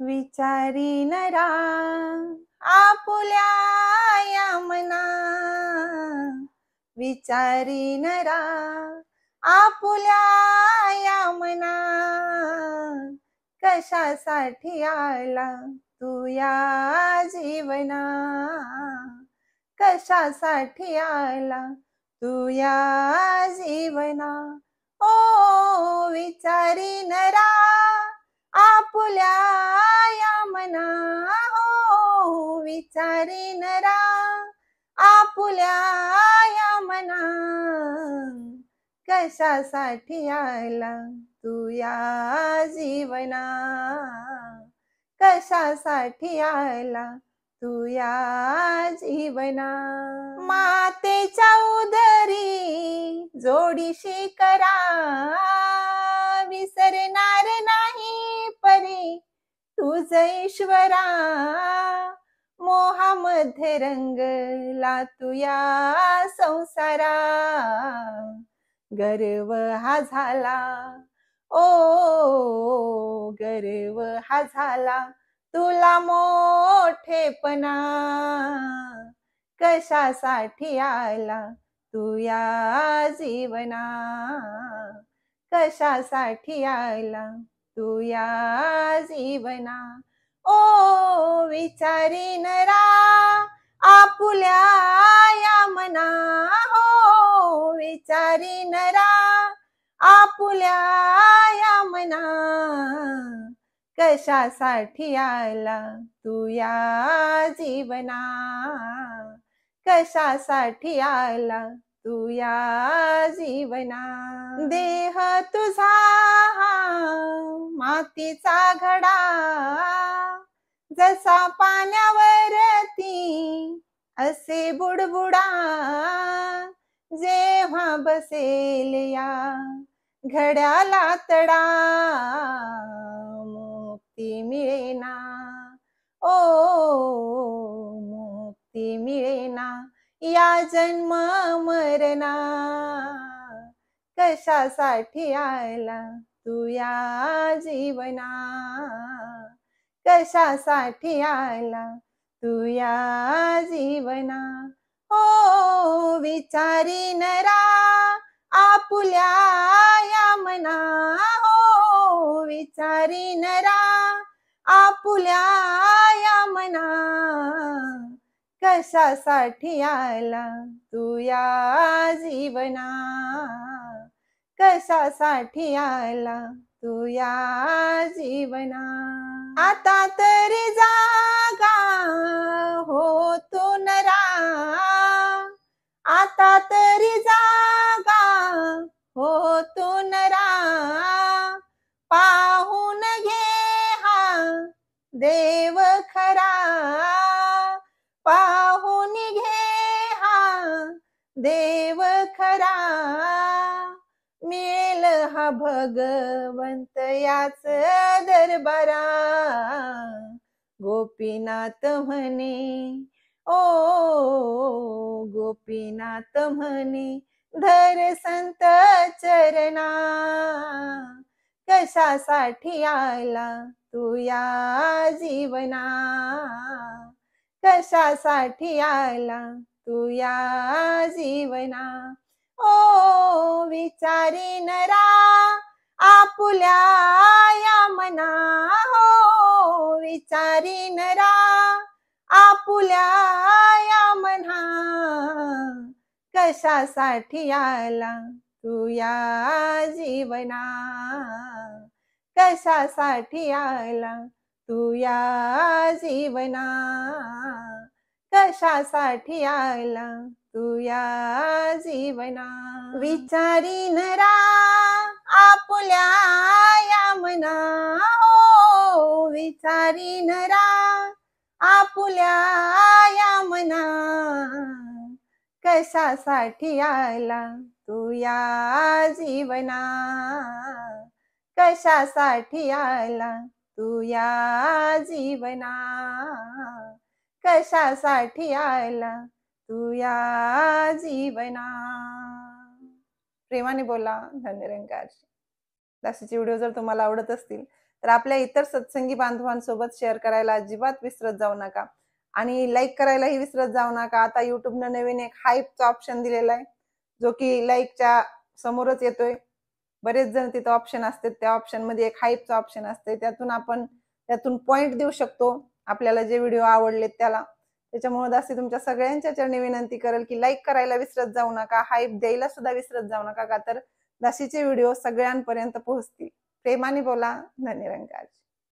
विचारी नरा आपुल्या या मना, विचारी नरा आपुल्या या मना, कशासाठी आला तू या जीवना, कशासाठी आला तू या जीवना. ओ विचारी नरा आपुल्या या मना, हो विचारी नरा आपुल्या या मना, कशासाठी आला तू या जीवना, कशासाठी आला तू या जीवना. मातेच्या उदरी जोडीशी करा, विसरणार नाही परी तुझ ईश्वरा. मोहामध्ये रंगला तू या संसारा, गर्व हा झाला ओ, गर्व हा झाला तुला मोठेपणा, कशासाठी आला तू या जीवना, कशासाठी आला तू या जीवना. ओ विचारी नरा आपुल्या या मना, हो विचारी नरा आपुल्या या मना, कशासाठी आला तू या जीवना, कशासाठी आला तू या जीवना. देह तुझा मातीचा घडा, जसा पाण्यावरती असे बुडबुडा, जेव्हा बसेल या घड्याला तडा, मुक्ती मिळेना ओ, मुक्ती मिळेना या जन्म मरणा, कशासाठी आला तू या जीवना, कशासाठी आला तू या जीवना. हो विचारी नरा आपुल्या या मना, हो विचारी नरा आपुल्या या मना, कशासाठी आला तू या जीवना, कशासाठी आला तू या जीवना. आता तरी जागा हो तू नरा, आता तरी जागा हो तू नरा, पाहून घे हा देव खरा, पाहून घे हा देव खरा. मिळेल हा भगवंत याच दरबारा, गोपीनाथ म्हणे ओ, गोपीनाथ म्हणे धर संत चरणा, कशासाठी आला तू या जीवना, कशासाठी आला तू या जीवना. ओ विचारी नरा आपुल्या या मना, हो विचारी नरा आपुल्या या मना, कशासाठी आला तू या जीवना, कशासाठी आला तू या जीवना, कशासाठी आला तू या जीवना. विचारी नरा आपुल्या या मना, हो विचारी नरा आपुल्या या मना, कशासाठी आला तू या जीवना, कशासाठी आला तू या जीवना, कशासाठी आला तू या जीवना. प्रेमाने बोला. धन्य निरंकारची. दासीचे व्हिडिओ जर तुम्हाला आवडत असतील तर आपल्या इतर सत्संगी बांधवांसोबत शेअर करायला अजिबात विसरत जाऊ नका आणि लाईक करायलाही विसरत जाऊ नका। आता युट्यूबनं नवीन एक हाईपचा ऑप्शन दिलेला आहे, जो की लाईकच्या समोरच येतोय। बरेच जण तिथं ऑप्शन असते, त्या ऑप्शन मध्ये एक हाईपचा ऑप्शन असते, त्यातून पॉइंट देऊ शकतो आपल्याला जे व्हिडिओ आवडलेत त्याला। त्याच्यामुळे दासी तुमच्या सगळ्यांच्या चरणी विनंती करेल की लाईक करायला विसरत जाऊ नका, हाईप द्यायला सुद्धा विसरत जाऊ नका, का तर दासीचे व्हिडिओ सगळ्यांपर्यंत पोहोचतील। प्रेमाने बोला। धन्यवाद।